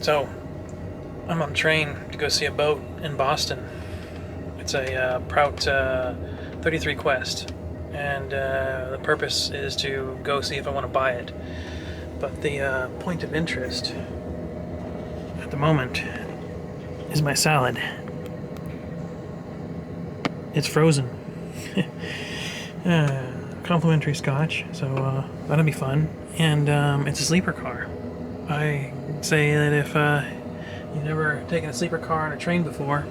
So, I'm on a train to go see a boat in Boston. It's a Prout 33 Quest, and the purpose is to go see if I want to buy it. But the point of interest at the moment is my salad. It's frozen. Complimentary scotch, so that'll be fun. And it's a sleeper car. I say that if you've never taken a sleeper car on a train before,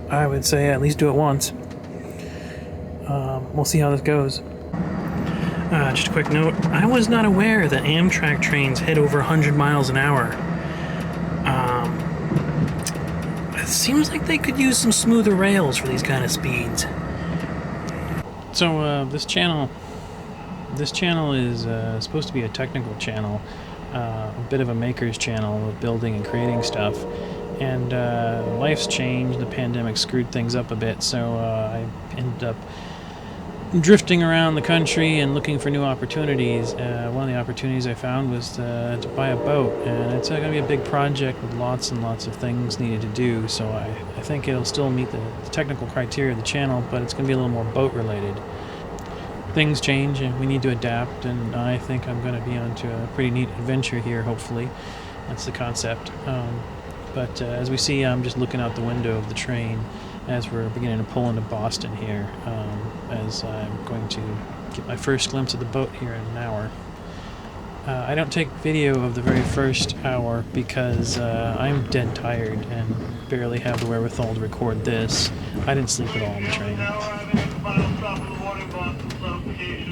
I would say at least do it once. We'll see how this goes. Just a quick note, I was not aware that Amtrak trains hit over 100 miles an hour. It seems like they could use some smoother rails for these kind of speeds. So this channel is supposed to be a technical channel, a bit of a maker's channel of building and creating stuff. And life's changed, the pandemic screwed things up a bit, so I ended up drifting around the country and looking for new opportunities. One of the opportunities I found was to buy a boat, and it's going to be a big project with lots and lots of things needed to do, so I think it'll still meet the technical criteria of the channel, but it's going to be a little more boat related. Things change and we need to adapt, and I think I'm going to be onto a pretty neat adventure here, hopefully. That's the concept. But as we see, I'm just looking out the window of the train as we're beginning to pull into Boston here, as I'm going to get my first glimpse of the boat here in an hour. I don't take video of the very first hour because I'm dead tired and barely have the wherewithal to record this. I didn't sleep at all on the train.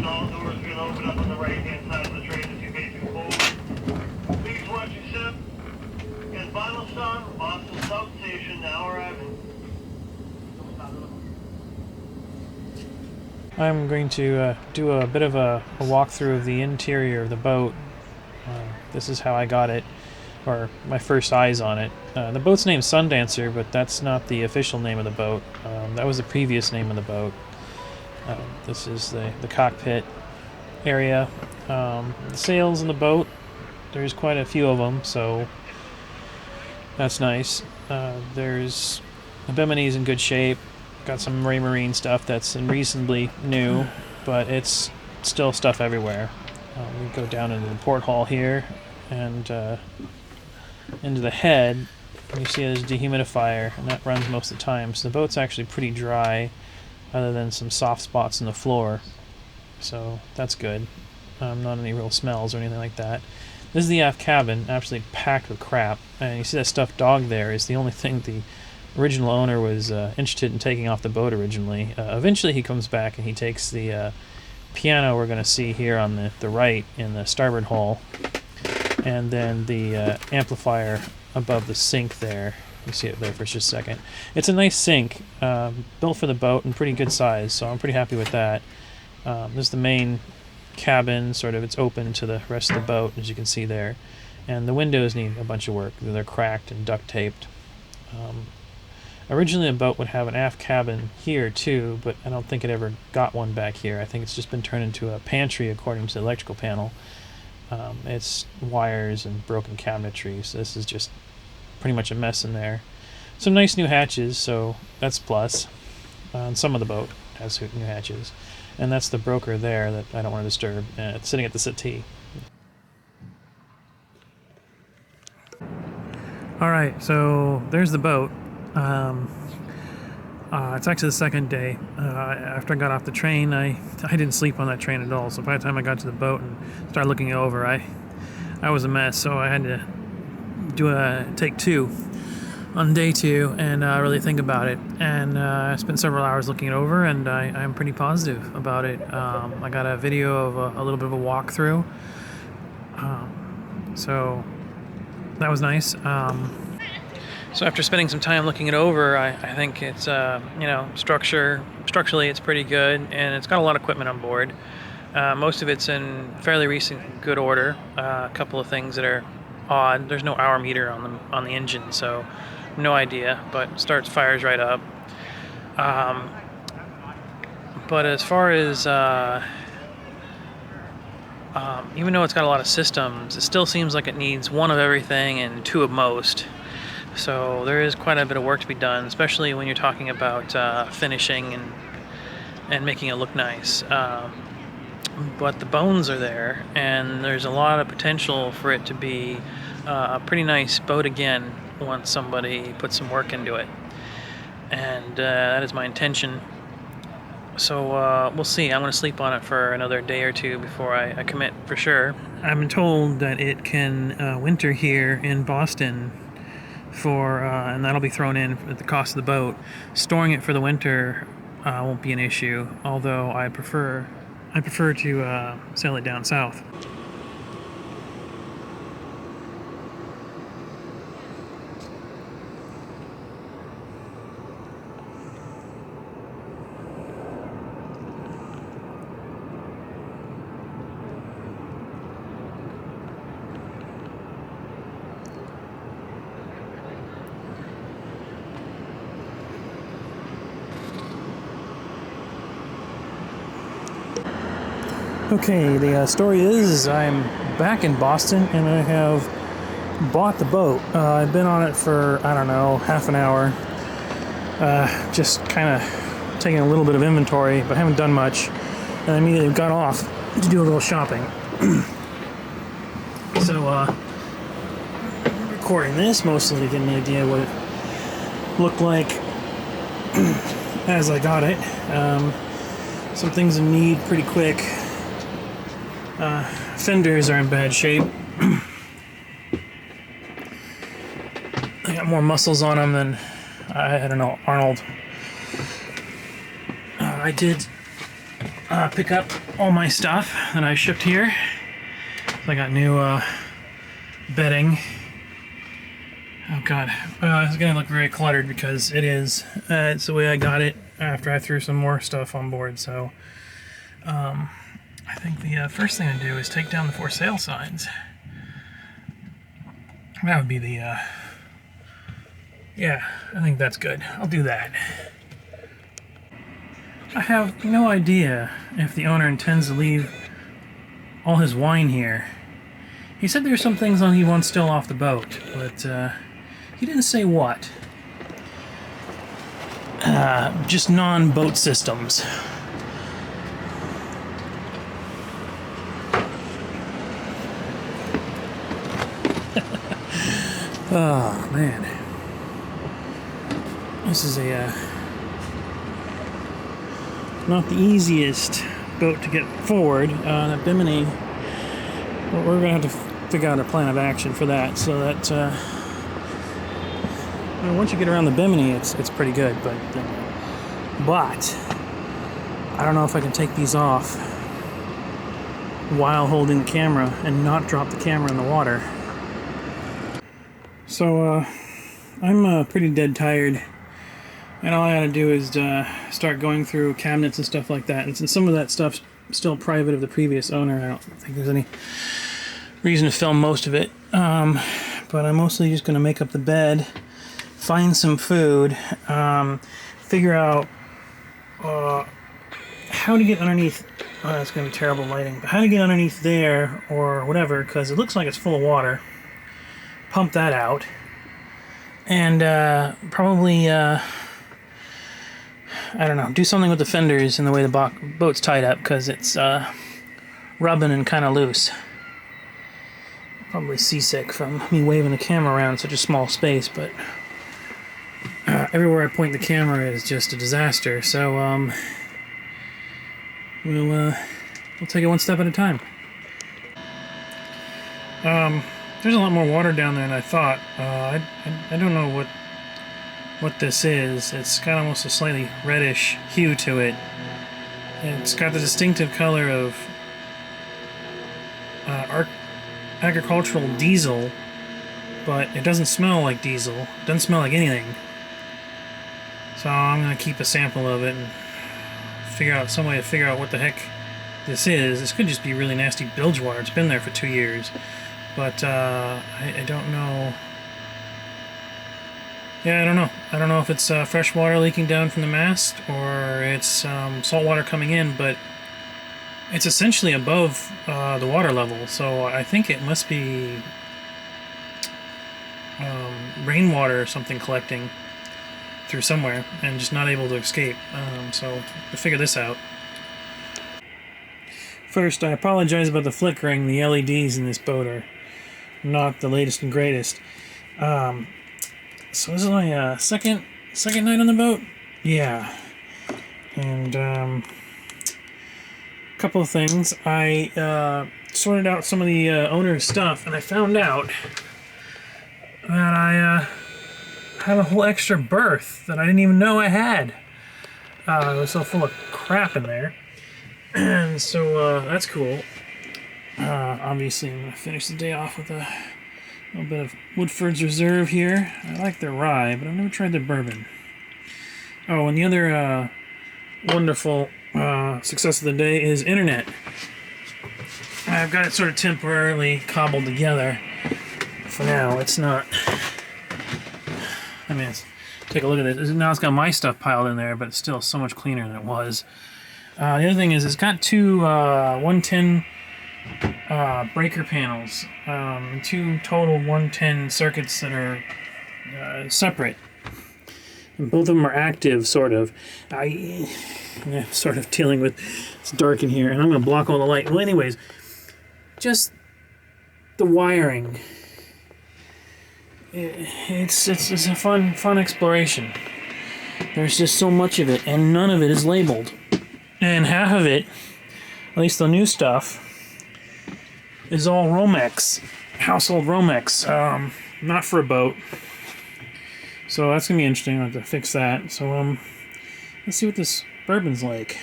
All doors are going to open up on the right-hand side of the train as you facing forward. Please watch your step. Get final stop, Boston South Station, now arriving. I'm going to do a bit of a walkthrough of the interior of the boat. This is how I got it, or my first eyes on it. The boat's named Sundancer, but that's not the official name of the boat. That was the previous name of the boat. This is the cockpit area. The sails in the boat, there's quite a few of them, so that's nice. There's the bimini's in good shape. Got some Ray Marine stuff that's reasonably new, but it's still stuff everywhere. We go down into the porthole here and into the head. You see there's a dehumidifier, and that runs most of the time. So the boat's actually pretty dry, other than some soft spots in the floor, so that's good. Not any real smells or anything like that. This is the aft cabin, absolutely packed with crap, and you see that stuffed dog there is the only thing the original owner was interested in taking off the boat originally. Eventually he comes back and he takes the piano we're going to see here on the right in the starboard hull, and then the amplifier above the sink there. You see it there for just a second. It's a nice sink, built for the boat and pretty good size, so I'm pretty happy with that. This is the main cabin, sort of. It's open to the rest of the boat, as you can see there. And the windows need a bunch of work. They're cracked and duct taped. Originally the boat would have an aft cabin here too, but I don't think it ever got one back here. I think it's just been turned into a pantry according to the electrical panel. It's wires and broken cabinetry, so this is just pretty much a mess in there. Some nice new hatches, so that's plus. And some of the boat has new hatches. And that's the broker there that I don't want to disturb. It's sitting at the settee. Alright, so there's the boat. It's actually the second day. After I got off the train, I didn't sleep on that train at all, so by the time I got to the boat and started looking it over, I was a mess, so I had to do a take two on day two and really think about it. And I spent several hours looking it over, and I'm pretty positive about it. I got a video of a little bit of a walkthrough, so that was nice. So after spending some time looking it over, I think it's structurally it's pretty good, and it's got a lot of equipment on board. Most of it's in fairly recent good order. A couple of things that are odd. There's no hour meter on the engine, so no idea, but fires right up. But as far as Even though it's got a lot of systems, it still seems like it needs one of everything and two of most. So there is quite a bit of work to be done, especially when you're talking about finishing and making it look nice. But the bones are there, and there's a lot of potential for it to be a pretty nice boat again once somebody puts some work into it. And that is my intention. So we'll see. I'm going to sleep on it for another day or two before I commit for sure. I've been told that it can winter here in Boston for, and that'll be thrown in at the cost of the boat. Storing it for the winter won't be an issue, although I prefer to sail it down south. Okay, the story is I'm back in Boston and I have bought the boat. I've been on it for, I don't know, half an hour. Just kind of taking a little bit of inventory, but haven't done much. And I immediately got off to do a little shopping. So, I'm recording this mostly to get an idea what it looked like as I got it. Some things in need pretty quick. Fenders are in bad shape. They got more muscles on them than, I don't know, Arnold. I did pick up all my stuff that I shipped here. So I got new bedding. Oh god, it's gonna look very cluttered because it is. It's the way I got it after I threw some more stuff on board. So I think the first thing to do is take down the for sale signs. That would be the, yeah, I think that's good. I'll do that. I have no idea if the owner intends to leave all his wine here. He said there's some things on he wants still off the boat, but he didn't say what. Just non-boat systems. Oh, man. This is not the easiest boat to get forward. That Bimini, well, we're going to have to figure out a plan of action for that. So that, well, once you get around the Bimini, it's pretty good. But I don't know if I can take these off while holding the camera and not drop the camera in the water. So, I'm pretty dead tired, and all I gotta do is start going through cabinets and stuff like that. And since some of that stuff's still private of the previous owner, I don't think there's any reason to film most of it. But I'm mostly just gonna make up the bed, find some food, figure out how to get underneath. Oh, that's gonna be terrible lighting. But how to get underneath there or whatever, because it looks like it's full of water. Pump that out, and probably, I don't know, do something with the fenders and the way the boat's tied up, because it's rubbing and kind of loose. Probably seasick from me waving the camera around such a small space, but everywhere I point the camera is just a disaster, so we'll take it one step at a time. There's a lot more water down there than I thought. I don't know what this is. It's got almost a slightly reddish hue to it. It's got the distinctive color of agricultural diesel, but it doesn't smell like diesel. It doesn't smell like anything. So I'm going to keep a sample of it and figure out some way to figure out what the heck this is. This could just be really nasty bilge water. It's been there for 2 years. But I don't know. Yeah, I don't know. I don't know if it's fresh water leaking down from the mast or it's salt water coming in, but it's essentially above the water level, so I think it must be rainwater or something collecting through somewhere and just not able to escape. So to figure this out. First, I apologize about the flickering. The LEDs in this boat are not the latest and greatest. So this is my second night on the boat. Yeah, and a couple of things. I sorted out some of the owner's stuff, and I found out that I have a whole extra berth that I didn't even know I had. It was so full of crap in there. And so that's cool. Obviously, I'm going to finish the day off with a little bit of Woodford's Reserve here. I like their rye, but I've never tried their bourbon. Oh, and the other wonderful success of the day is internet. I've got it sort of temporarily cobbled together. For now, it's not... I mean, take a look at this. Now it's got my stuff piled in there, but it's still so much cleaner than it was. The other thing is it's got two 110 breaker panels, two total 110 circuits that are separate. And both of them are active, sort of. I'm sort of dealing with, it's dark in here, and I'm going to block all the light. Well, anyways, just the wiring. It's a fun exploration. There's just so much of it, and none of it is labeled. And half of it, at least the new stuff, is all Romex, household Romex, not for a boat. So that's gonna be interesting. I'll have to fix that. So let's see what this bourbon's like.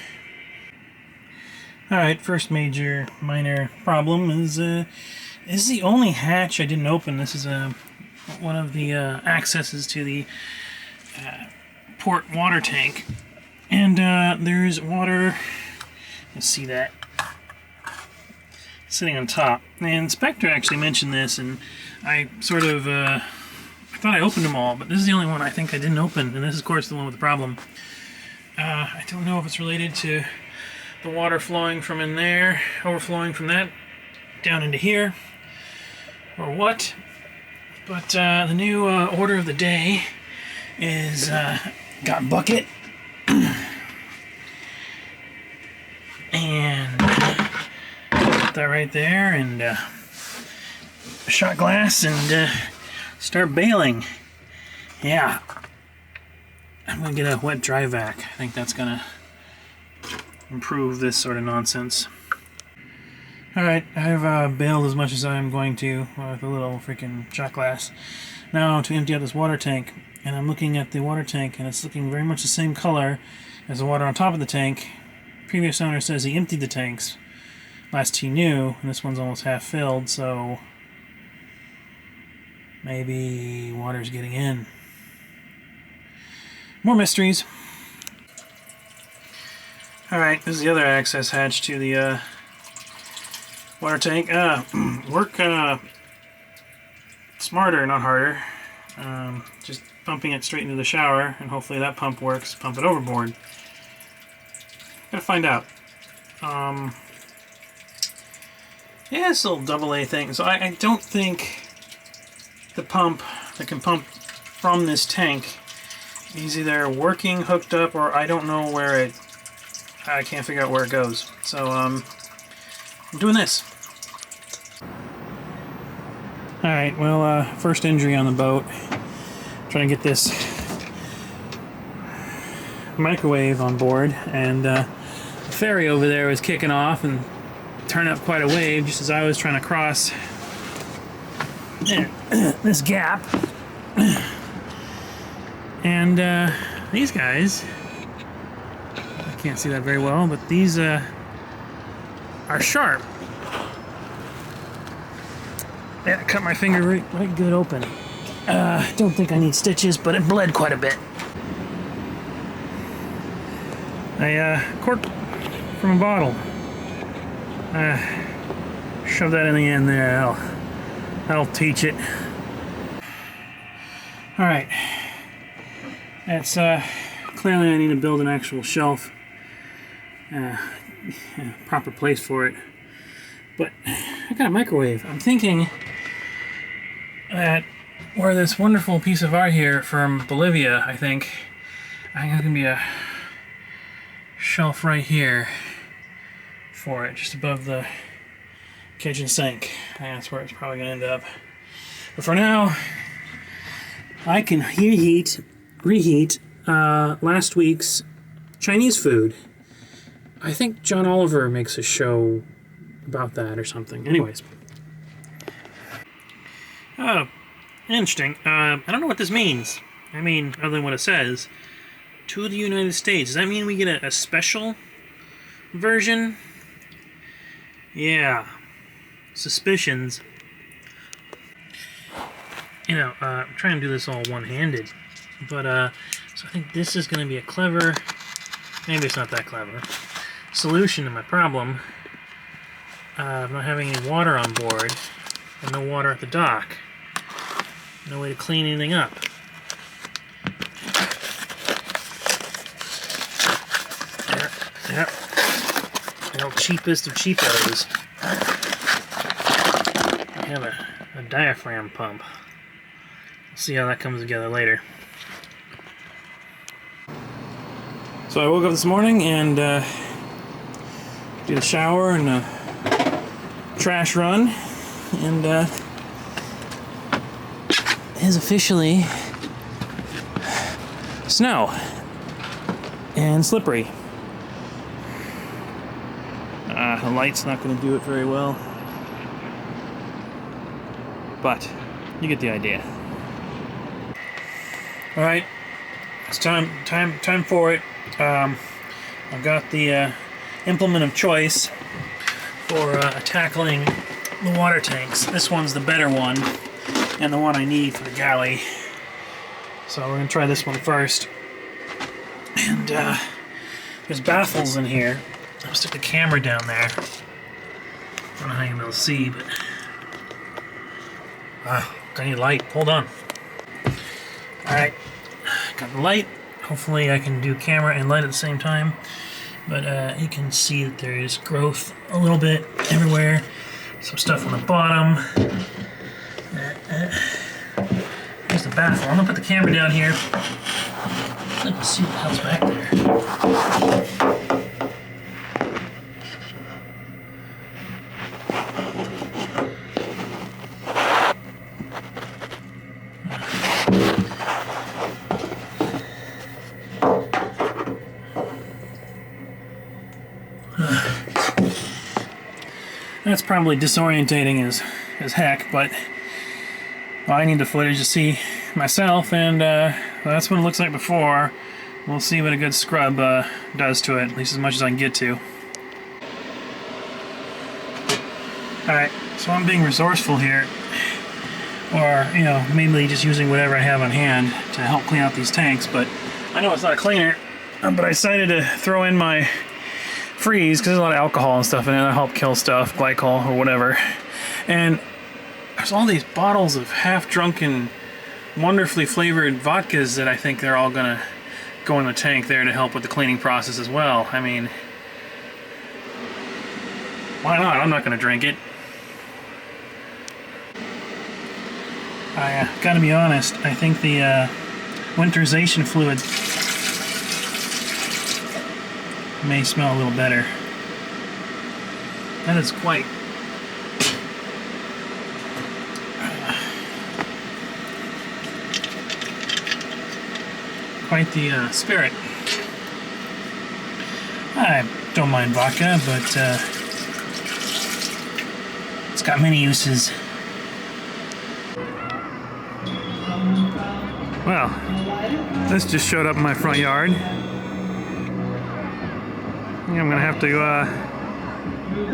All right, first minor problem is this is the only hatch I didn't open. This is one of the accesses to the port water tank. And there's water, let's see that, sitting on top. The inspector actually mentioned this, and I sort of, I thought I opened them all, but this is the only one I think I didn't open, and this is, of course, the one with the problem. I don't know if it's related to the water flowing from in there, overflowing from that down into here, or what, but the new order of the day is got bucket, and put that right there, and shot glass, and start bailing. Yeah, I'm gonna get a wet dry vac. I think that's gonna improve this sort of nonsense. Alright, I've bailed as much as I'm going to with a little freaking shot glass. Now to empty out this water tank, and I'm looking at the water tank, and it's looking very much the same color as the water on top of the tank. Previous owner says he emptied the tanks last he knew, and this one's almost half filled, so maybe water's getting in. More mysteries. Alright, this is the other access hatch to the water tank. Work smarter, not harder. Just pumping it straight into the shower, and hopefully that pump works. Pump it overboard. Gotta find out. Yeah, this little AA thing. So I don't think the pump that can pump from this tank is either working, hooked up, or I don't know where it... I can't figure out where it goes. So, I'm doing this. Alright, well, first injury on the boat. Trying to get this microwave on board, and the ferry over there was kicking off and turning up quite a wave just as I was trying to cross this gap. And these guys, I can't see that very well, but these are sharp. Yeah, I cut my finger right good open. Don't think I need stitches, but it bled quite a bit. I corked from a bottle. Shove that in the end there. That'll teach it. All right. That's clearly I need to build an actual shelf. proper place for it. But I got a microwave. I'm thinking that where this wonderful piece of art here from Bolivia, I think there's gonna be a shelf right here for it, just above the kitchen sink. That's where it's probably gonna end up. But for now, I can reheat last week's Chinese food. I think John Oliver makes a show about that or something. Anyways. Oh, interesting. I don't know what this means. I mean, other than what it says. To the United States. Does that mean we get a special version? Yeah. Suspicions. You know, I'm trying to do this all one-handed. But, so I think this is going to be a clever, maybe it's not that clever, solution to my problem of not having any water on board and no water at the dock. No way to clean anything up. Yep. The cheapest of cheapos. I have a diaphragm pump. We'll see how that comes together later. So I woke up this morning and did a shower and a trash run, and it is officially snow and slippery. The light's not going to do it very well, but you get the idea. All right, it's time for it. I've got the implement of choice for tackling the water tanks. This one's the better one and the one I need for the galley. So we're going to try this one first. And there's baffles in here. I'll stick the camera down there. I don't know how you'll be able to see, but I need light. Hold on. Alright, got the light. Hopefully I can do camera and light at the same time. But you can see that there is growth a little bit everywhere. Some stuff on the bottom. Here's the baffle. I'm going to put the camera down here. Let's see what the hell's back there. That's probably disorientating as heck, but I need the footage to see myself, and that's what it looks like before. We'll see what a good scrub does to it, at least as much as I can get to. Alright, so I'm being resourceful here, or, you know, mainly just using whatever I have on hand to help clean out these tanks, but I know it's not a cleaner, but I decided to throw in my freeze, because there's a lot of alcohol and stuff in it. It'll help kill stuff, glycol or whatever. And there's all these bottles of half-drunken, wonderfully flavored vodkas that I think they're all gonna go in the tank there to help with the cleaning process as well. I mean, why not? I'm not gonna drink it. I gotta be honest, I think the winterization fluid may smell a little better. That is quite the spirit. I don't mind vodka, but it's got many uses. Well, this just showed up in my front yard. I think I'm gonna have to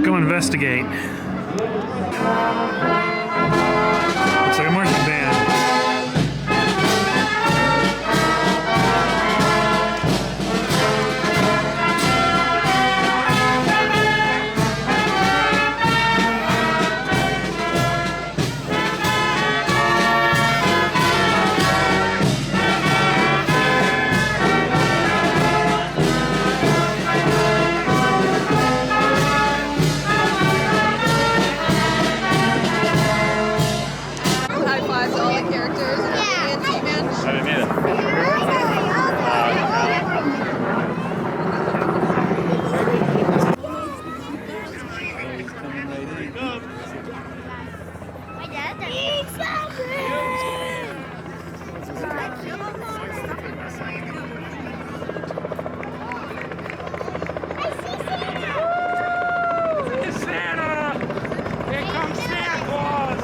go investigate. Looks like a marching band. characters. Yeah. I didn't either. My dad does. Santa! Here comes Santa Claus!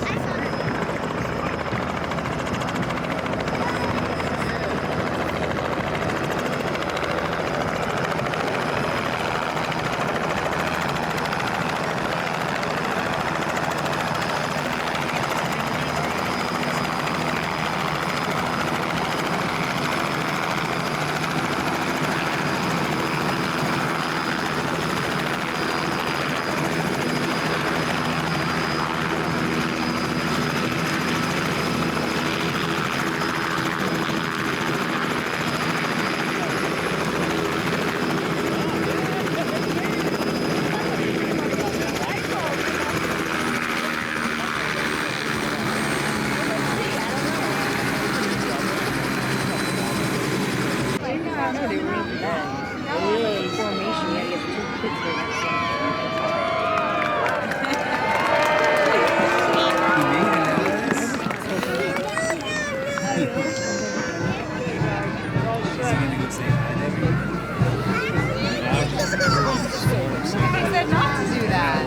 They said not to do that.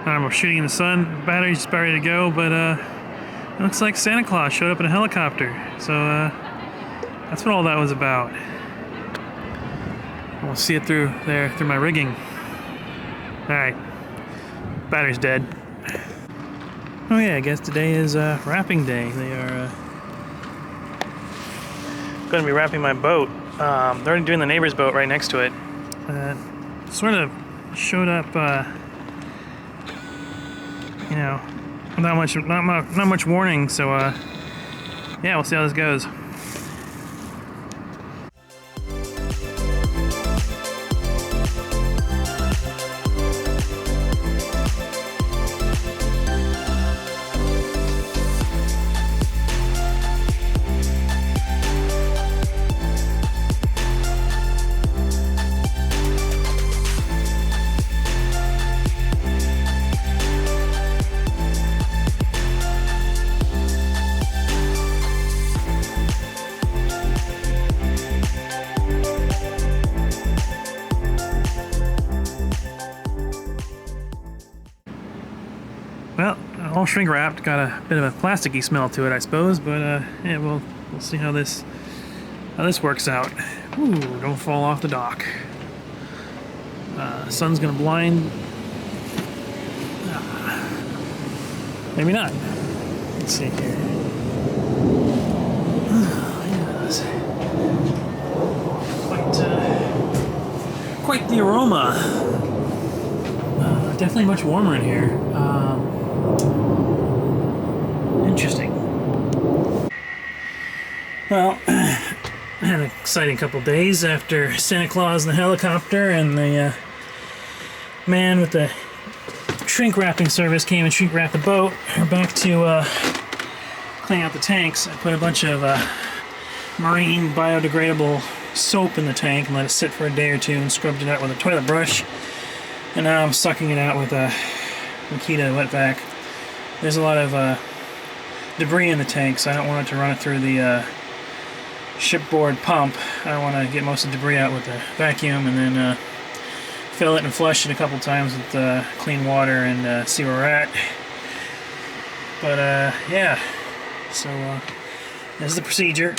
We're shooting in the sun. Battery's about ready to go, but looks like Santa Claus showed up in a helicopter. So that's what all that was about. We'll see it through there, through my rigging. All right, battery's dead. Oh yeah, I guess today is wrapping day. They are going to be wrapping my boat. They're already doing the neighbor's boat right next to it. Sort of showed up, you know, not much warning. So yeah, we'll see how this goes. Well, all shrink wrapped, got a bit of a plasticky smell to it, I suppose, but yeah, we'll see how this works out. Ooh, don't fall off the dock. Sun's gonna blind. Maybe not. Let's see here. Yes. Quite the aroma. Definitely much warmer in here. Interesting. Well, I had an exciting couple days after Santa Claus and the helicopter and the man with the shrink wrapping service came and shrink wrapped the boat. We're back to cleaning out the tanks. I put a bunch of marine biodegradable soap in the tank and let it sit for a day or two and scrubbed it out with a toilet brush. And now I'm sucking it out with a Makita wet vac. There's a lot of debris in the tank, so I don't want it to run it through the shipboard pump. I want to get most of the debris out with the vacuum and then fill it and flush it a couple times with clean water and see where we're at. But yeah, so this is the procedure.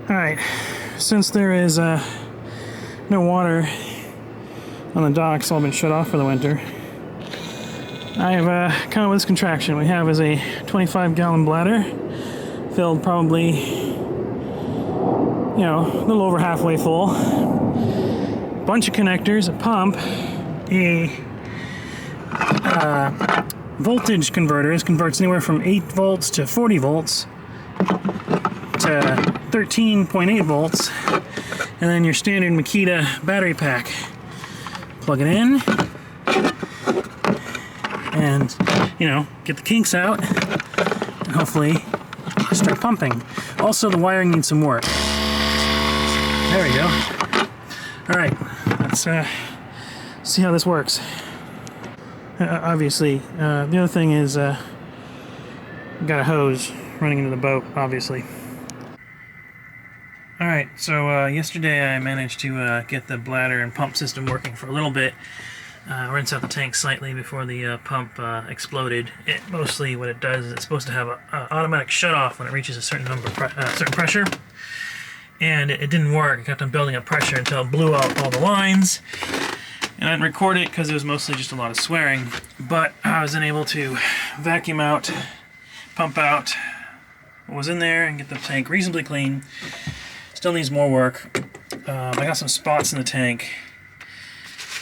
Alright, since there is no water on the docks, all been shut off for the winter, I have come up with this contraction. We have is a 25-gallon bladder filled probably, you know, a little over halfway full. Bunch of connectors, a pump, a voltage converter. This converts anywhere from 8 volts to 40 volts to 13.8 volts, And then your standard Makita battery pack. Plug it in. And, you know, get the kinks out. And hopefully start pumping. Also, the wiring needs some work. There we go. Alright, let's see how this works. Obviously, the other thing is, got a hose running into the boat, obviously. Alright, so yesterday I managed to get the bladder and pump system working for a little bit. Rinse out the tank slightly before the pump exploded. Mostly what it does is it's supposed to have an automatic shut-off when it reaches a certain certain pressure. And it didn't work. It kept on building up pressure until it blew out all the lines. And I didn't record it because it was mostly just a lot of swearing. But I was then able to vacuum out, pump out what was in there, and get the tank reasonably clean. Still needs more work. I got some spots in the tank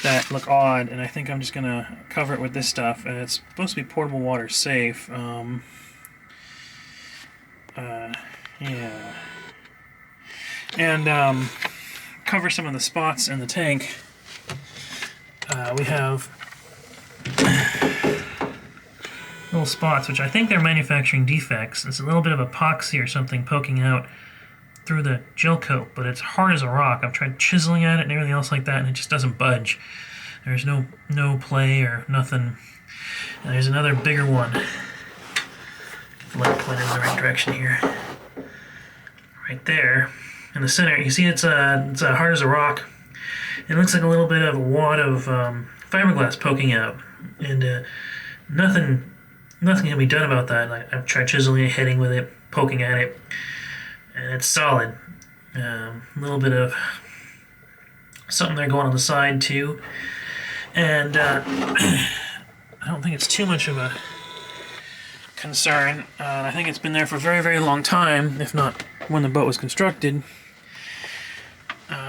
that look odd, and I think I'm just gonna cover it with this stuff. And it's supposed to be portable water safe. Yeah. And cover some of the spots in the tank. We have little spots, which I think they're manufacturing defects. It's a little bit of epoxy or something poking out through the gel coat, but it's hard as a rock. I've tried chiseling at it and everything else like that, and it just doesn't budge. There's no play or nothing. And there's another bigger one. Get the light pointed in the right direction here. Right there. In the center, you see it's hard as a rock. It looks like a little bit of a wad of fiberglass poking out, and nothing can be done about that. I've tried chiseling it, hitting with it, poking at it, and it's solid. A little bit of something there going on the side too, and I don't think it's too much of a concern. I think it's been there for a very, very long time, if not when the boat was constructed.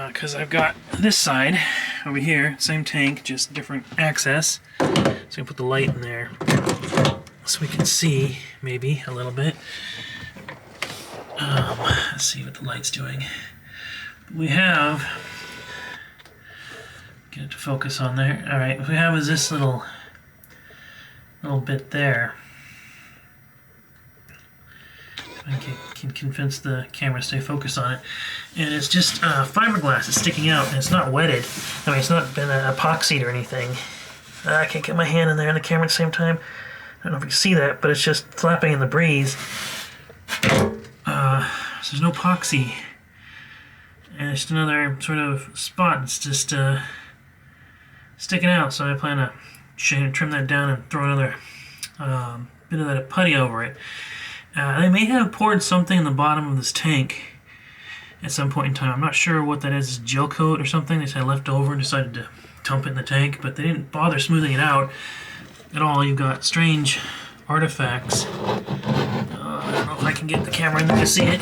Because I've got this side over here, same tank, just different access. So I'm going to put the light in there so we can see, maybe, a little bit. Let's see what the light's doing. We have, get it to focus on there. Alright, what we have is this little bit there. I can convince the camera to stay focused on it. And it's just fiberglass is sticking out, and it's not wetted. I mean, it's not been epoxied or anything. I can't get my hand in there on the camera at the same time. I don't know if you can see that, but it's just flapping in the breeze. So there's no epoxy. And it's another sort of spot. It's just sticking out, so I plan to trim that down and throw another bit of that putty over it. They may have poured something in the bottom of this tank at some point in time. I'm not sure what that is, gel coat or something. They just had left over and decided to dump it in the tank, but they didn't bother smoothing it out at all. You've got strange artifacts. I don't know if I can get the camera in there to see it.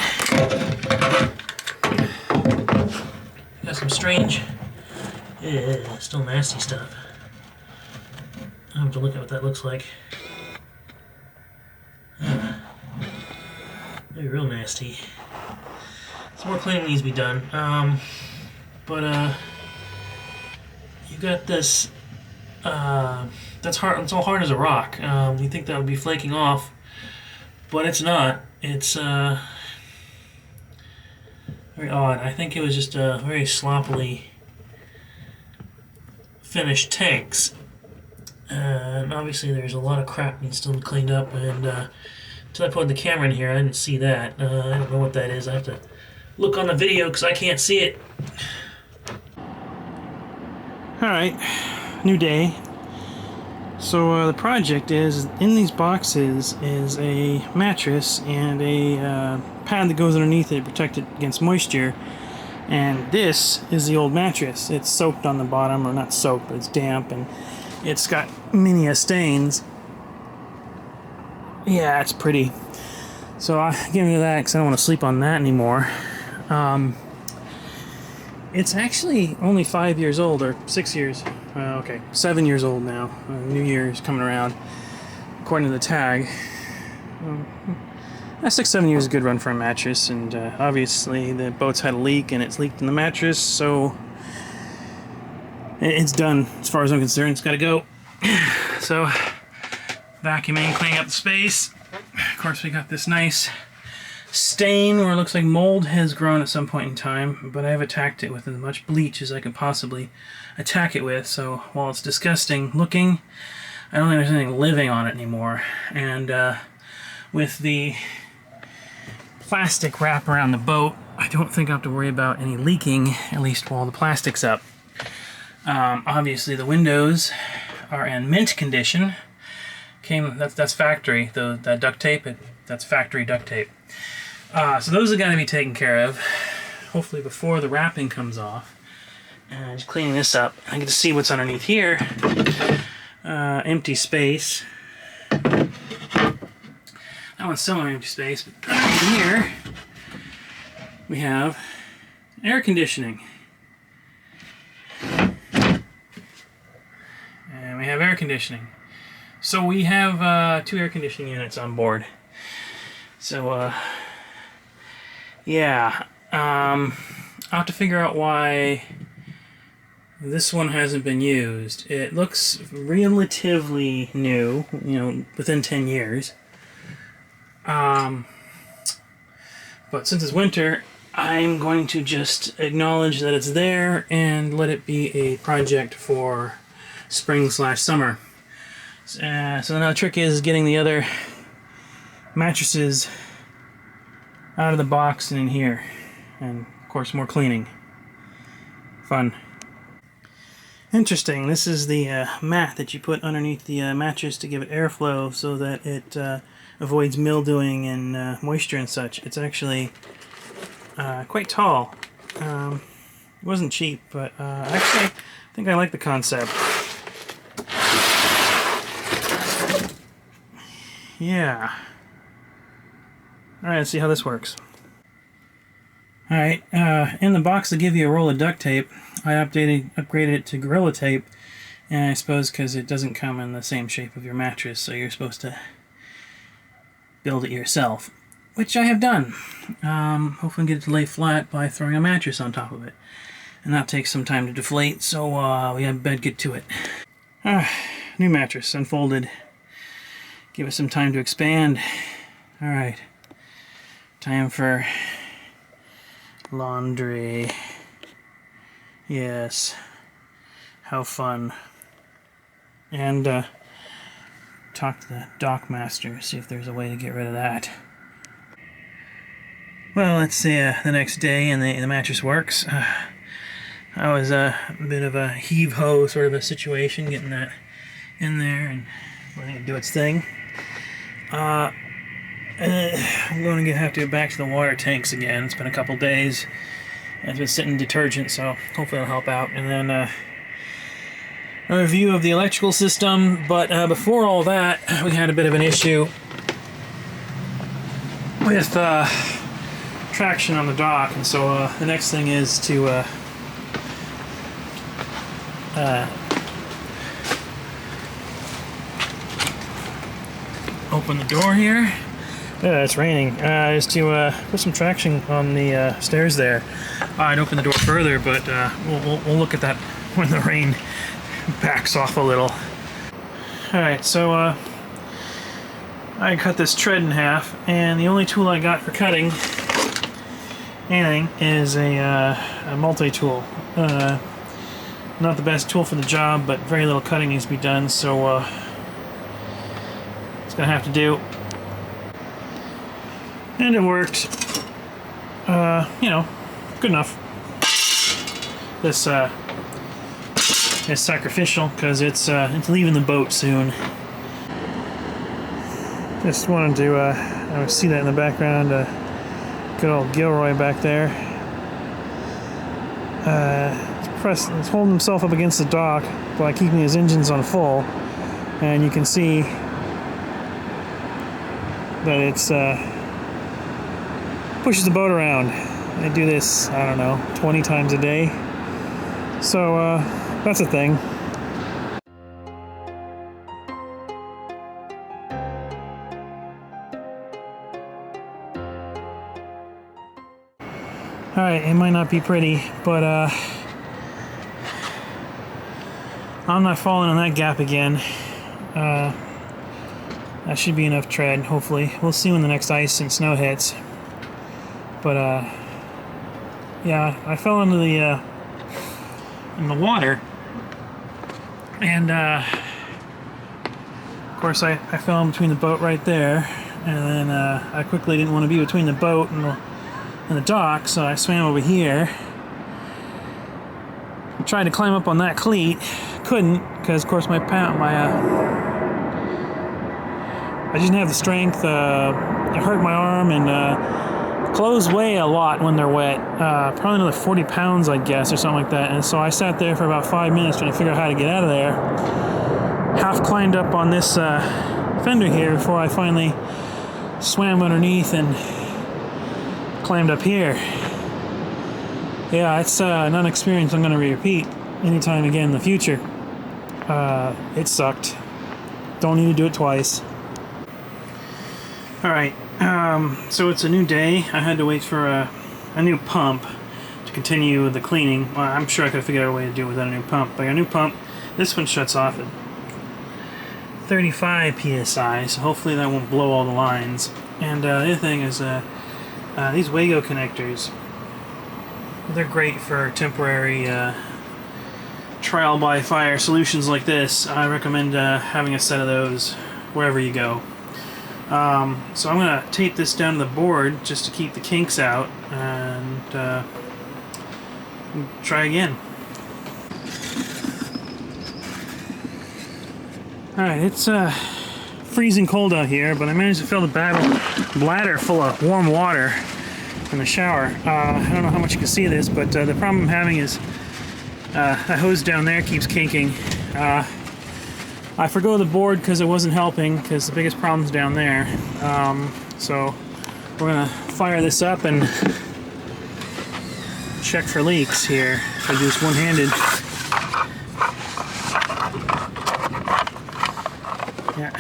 Got some strange, still nasty stuff. I have to look at what that looks like. They're real nasty. Some more cleaning needs to be done. But you got this. That's hard. It's all hard as a rock. You think that would be flaking off, but it's not. It's very odd. I think it was just very sloppily finished tanks. And obviously, there's a lot of crap needs to be cleaned up. And until I put the camera in here, I didn't see that. I don't know what that is. I have to look on the video because I can't see it. Alright, new day. So the project is, in these boxes is a mattress and a pad that goes underneath it to protect it against moisture. And this is the old mattress. It's soaked on the bottom, or not soaked, but it's damp, and it's got many stains. Yeah, it's pretty. So I'll get into that because I don't want to sleep on that anymore. It's actually only 5 years old, or 6 years. Okay, 7 year's old now. New Year's coming around, according to the tag. 6-7 years is a good run for a mattress, and obviously the boat's had a leak and it's leaked in the mattress, so it's done as far as I'm concerned. It's got to go. So vacuuming, cleaning up the space. Of course, we got this nice stain where it looks like mold has grown at some point in time, but I've attacked it with as much bleach as I could possibly attack it with, so while it's disgusting looking, I don't think there's anything living on it anymore. And with the plastic wrap around the boat, I don't think I have to worry about any leaking, at least while the plastic's up. Obviously the windows are in mint condition. That's factory. That duct tape, that's factory duct tape. So those are going to be taken care of, hopefully before the wrapping comes off. And just cleaning this up, I get to see what's underneath here. Empty space. That one's similar empty space, but underneath here we have air conditioning. And we have air conditioning. So we have 2 air conditioning units on board. So yeah, I'll have to figure out why this one hasn't been used. It looks relatively new, you know, within 10 years. But since it's winter, I'm going to just acknowledge that it's there and let it be a project for spring/summer. So now the trick is getting the other mattresses out of the box and in here, and of course more cleaning. Fun. Interesting, this is the mat that you put underneath the mattress to give it airflow so that it avoids mildewing and moisture and such. It's actually quite tall. It wasn't cheap, but actually I think I like the concept. Yeah. Alright, let's see how this works. Alright, in the box they give you a roll of duct tape. I upgraded it to Gorilla Tape, and I suppose because it doesn't come in the same shape of your mattress, so you're supposed to build it yourself, which I have done. Hopefully get it to lay flat by throwing a mattress on top of it. And that takes some time to deflate, so we better get to it. New mattress, unfolded. Give it some time to expand. Alright. Time for laundry. Yes. How fun. And talk to the dock master, see if there's a way to get rid of that. Well, let's say the next day and the mattress works. That was a bit of a heave-ho sort of a situation, getting that in there and letting it do its thing. I'm going to have to go back to the water tanks again. It's been a couple days. It's been sitting in detergent, so hopefully it'll help out. And then a review of the electrical system. But before all that, we had a bit of an issue with traction on the dock. And so the next thing is to open the door here. Yeah, it's raining. Is to put some traction on the stairs there. I'd open the door further, but we'll look at that when the rain backs off a little. Alright, so I cut this tread in half, and the only tool I got for cutting anything is a multi-tool. Not the best tool for the job, but very little cutting needs to be done, so it's gonna have to do. And it worked. You know, good enough. This is sacrificial because it's leaving the boat soon. Just wanted to see that in the background. Good old Gilroy back there. He's holding himself up against the dock by keeping his engines on full, and you can see that it's pushes the boat around. They do this, I don't know, 20 times a day. So that's a thing. Alright, it might not be pretty, but I'm not falling on that gap again. That should be enough tread, hopefully. We'll see when the next ice and snow hits. But yeah, I fell into in the water, and of course I fell in between the boat right there, and then I quickly didn't want to be between the boat and the dock, so I swam over here. I tried to climb up on that cleat, couldn't, because of course I just didn't have the strength. It hurt my arm, and clothes weigh a lot when they're wet. Probably another 40 pounds, I guess, or something like that. And so I sat there for about 5 minutes trying to figure out how to get out of there. Half climbed up on this fender here before I finally swam underneath and climbed up here. Yeah, it's not an experience I'm going to repeat anytime again in the future. It sucked. Don't need to do it twice. Alright, so it's a new day. I had to wait for a new pump to continue the cleaning. Well, I'm sure I could have figured out a way to do it without a new pump. But a new pump, this one shuts off at 35 psi, so hopefully that won't blow all the lines. And the other thing is these Wago connectors. They're great for temporary trial by fire solutions like this. I recommend having a set of those wherever you go. So I'm going to tape this down to the board just to keep the kinks out, and try again. Alright, it's freezing cold out here, but I managed to fill the bladder full of warm water in the shower. I don't know how much you can see this, but the problem I'm having is the hose down there keeps kinking. I forgo the board because it wasn't helping, because the biggest problem's down there. So we're gonna fire this up and check for leaks here. I do this one-handed. Yeah.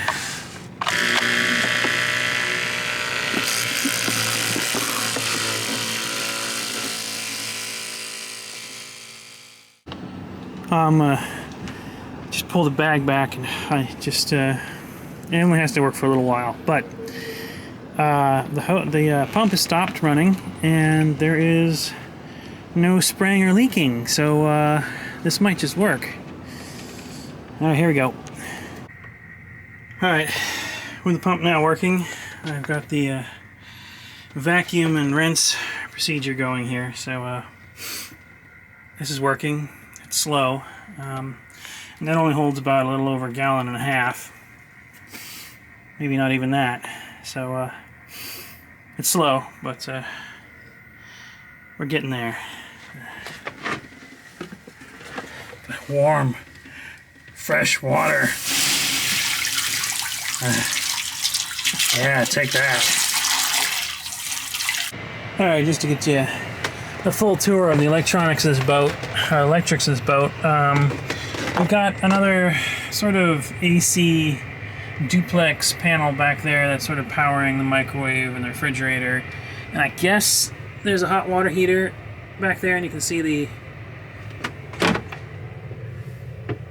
Just pull the bag back, and I just it only has to work for a little while, but the pump has stopped running and there is no spraying or leaking, so this might just work. Alright, here we go. Alright, with the pump now working, I've got the vacuum and rinse procedure going here, so this is working. It's slow. And that only holds about a little over 1.5 gallons. Maybe not even that. So it's slow, but we're getting there. Warm, fresh water. Yeah, take that. Alright, just to get you the full tour of the electronics of this boat, electrics of this boat. We've got another sort of AC duplex panel back there that's sort of powering the microwave and the refrigerator. And I guess there's a hot water heater back there, and you can see the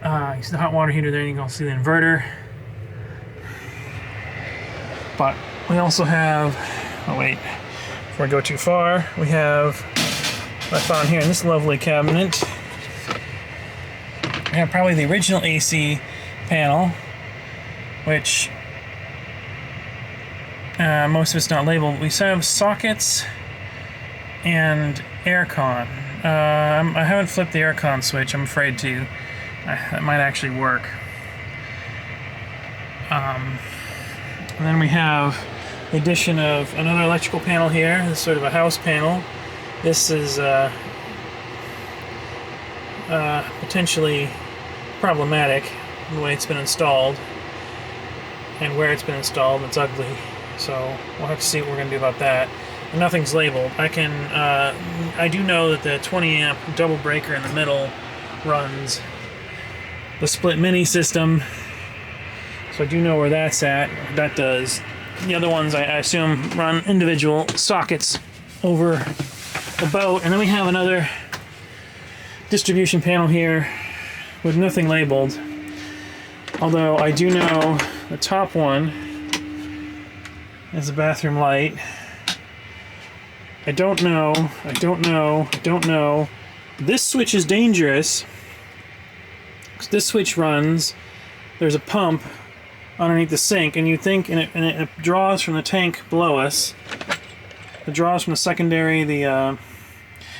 hot water heater there, and you can also see the inverter. But we also have, oh wait, before I go too far, we have what I found here in this lovely cabinet. We have probably the original AC panel, which most of it's not labeled. We have sockets and aircon. I haven't flipped the aircon switch, I'm afraid to. That might actually work. And then we have the addition of another electrical panel here. This is sort of a house panel. This is potentially problematic the way it's been installed and where it's been installed. It's ugly, so we'll have to see what we're going to do about that. And nothing's labeled. I do know that the 20 amp double breaker in the middle runs the split mini system, so I do know where that's at. That does. The other ones I assume run individual sockets over a boat, and then we have another distribution panel here with nothing labeled. Although I do know the top one is a bathroom light. I don't know. This switch is dangerous. This switch runs, there's a pump underneath the sink, and you think, and it draws from the tank below us. It draws from the secondary, the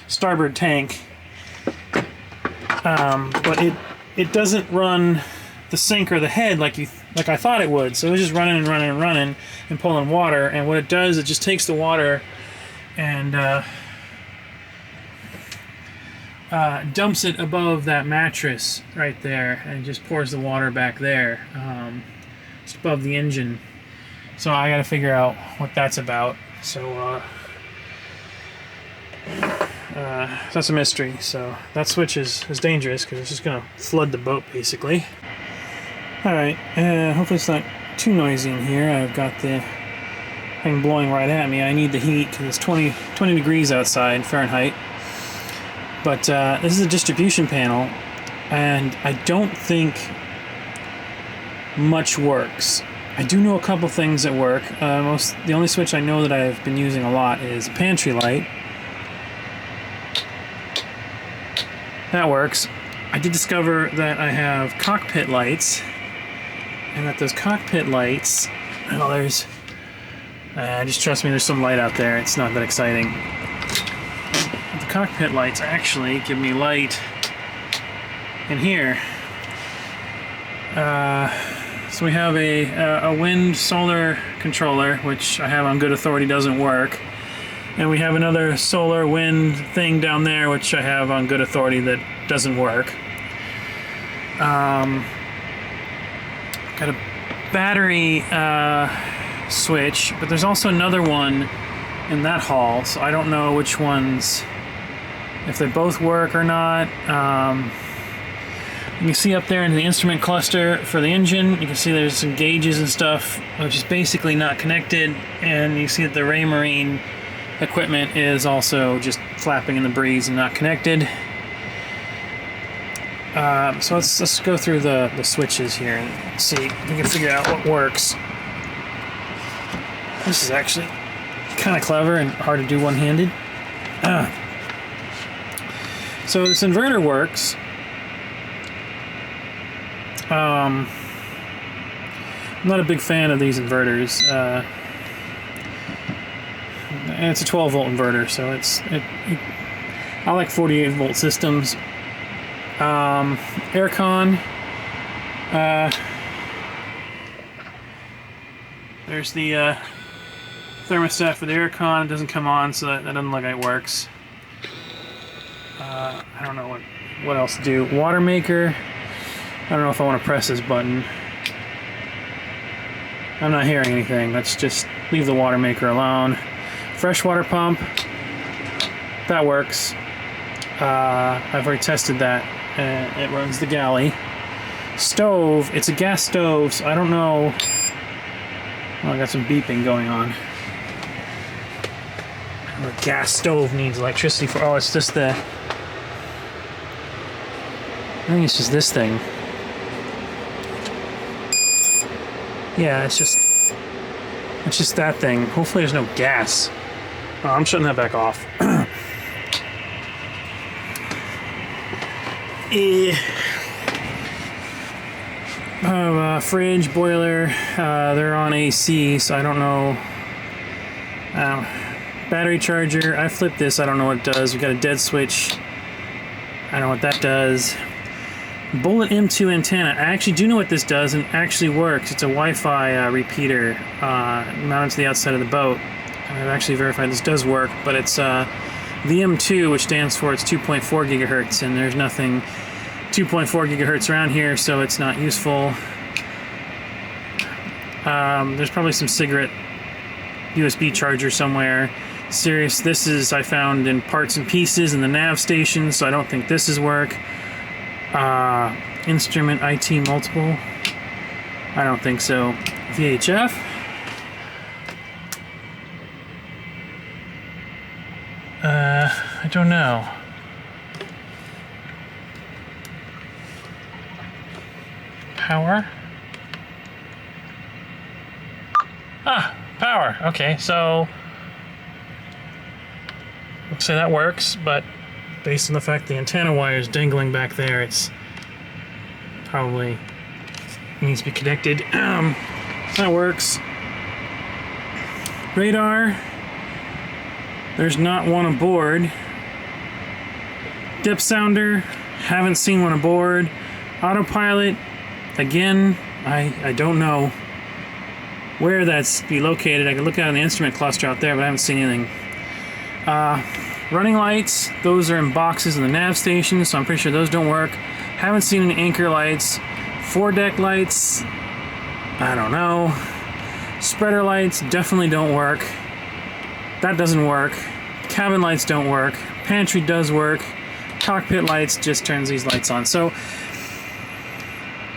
starboard tank. But it doesn't run the sink or the head like I thought it would. So it was just running and running and running and pulling water. And what it does, it just takes the water and dumps it above that mattress right there, and just pours the water back there, just above the engine. So I got to figure out what that's about. So that's a mystery. So that switch is dangerous because it's just going to flood the boat basically. All right, hopefully it's not too noisy in here. I've got the thing blowing right at me. I need the heat because it's 20 degrees outside Fahrenheit. But this is a distribution panel, and I don't think much works. I do know a couple things that work. The only switch I know that I've been using a lot is a pantry light. That works. I did discover that I have cockpit lights, and that those cockpit lights, well, there's, just trust me, there's some light out there. It's not that exciting. The cockpit lights actually give me light in here. So we have a wind solar controller, which I have on good authority doesn't work. And we have another solar wind thing down there, which I have on good authority that doesn't work. Got a battery switch, but there's also another one in that hall, so I don't know which ones, if they both work or not. You can see up there in the instrument cluster for the engine, you can see there's some gauges and stuff, which is basically not connected, and you see that the Raymarine equipment is also just flapping in the breeze and not connected. So let's go through the switches here and see if we can figure out what works. This is actually kind of clever and hard to do one-handed. So this inverter works. I'm not a big fan of these inverters. And it's a 12-volt inverter, so I like 48-volt systems. Aircon. There's the thermostat for the aircon. It doesn't come on, so that doesn't look like it works. I don't know what else to do. Water maker. I don't know if I want to press this button. I'm not hearing anything. Let's just leave the water maker alone. Freshwater pump. That works. I've already tested that. It runs the galley. Stove. It's a gas stove, so I don't know. Oh, I got some beeping going on. A gas stove needs electricity for. Oh, it's just the. I think it's just this thing. Yeah, it's just that thing. Hopefully there's no gas. Oh, I'm shutting that back off. Fridge, boiler, they're on AC, so I don't know. Battery charger, I flipped this, I don't know what it does. We got a dead switch. I don't know what that does. Bullet M2 antenna. I actually do know what this does, and it actually works. It's a Wi-Fi repeater mounted to the outside of the boat. I've actually verified this does work, but it's the M2, which stands for it's 2.4 gigahertz, and there's nothing 2.4 gigahertz around here, so it's not useful. There's probably some cigarette USB charger somewhere. Serious, this is I found in parts and pieces in the nav station, so I don't think this is work. Instrument IT multiple. I don't think so. VHF. I don't know. Power? Ah, power. Okay, so looks like that works, but based on the fact the antenna wire is dangling back there, it's probably needs to be connected. That works. Radar. There's not one aboard. Depth sounder. Haven't seen one aboard. Autopilot. Again, I don't know where that's be located. I can look at the instrument cluster out there, but I haven't seen anything. Running lights, those are in boxes in the nav station, so I'm pretty sure those don't work. Haven't seen any anchor lights. Foredeck lights, I don't know. Spreader lights definitely don't work. That doesn't work. Cabin lights don't work. Pantry does work. Cockpit lights just turns these lights on. So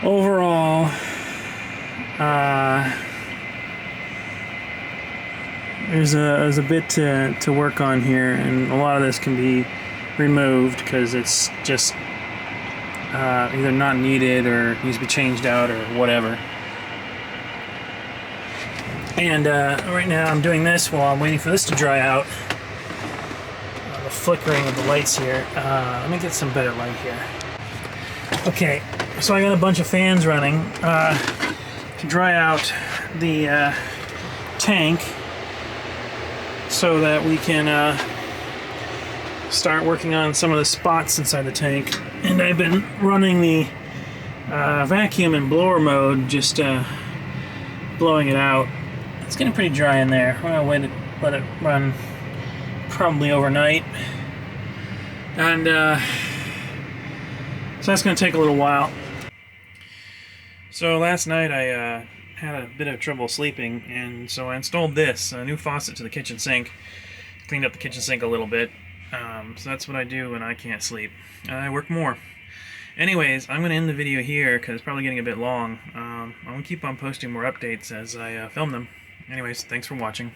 overall, there's a bit to work on here, and a lot of this can be removed because it's just either not needed or needs to be changed out or whatever. And right now I'm doing this while I'm waiting for this to dry out. The flickering of the lights here. Let me get some better light here. Okay, so I got a bunch of fans running to dry out the tank so that we can start working on some of the spots inside the tank. And I've been running the vacuum in blower mode, just blowing it out. It's getting pretty dry in there. I'm gonna let it run probably overnight. And so that's gonna take a little while. So last night I had a bit of trouble sleeping, and so I installed this, a new faucet to the kitchen sink. Cleaned up the kitchen sink a little bit. So that's what I do when I can't sleep. I work more. Anyways, I'm going to end the video here because it's probably getting a bit long. I'm going to keep on posting more updates as I film them. Anyways, thanks for watching.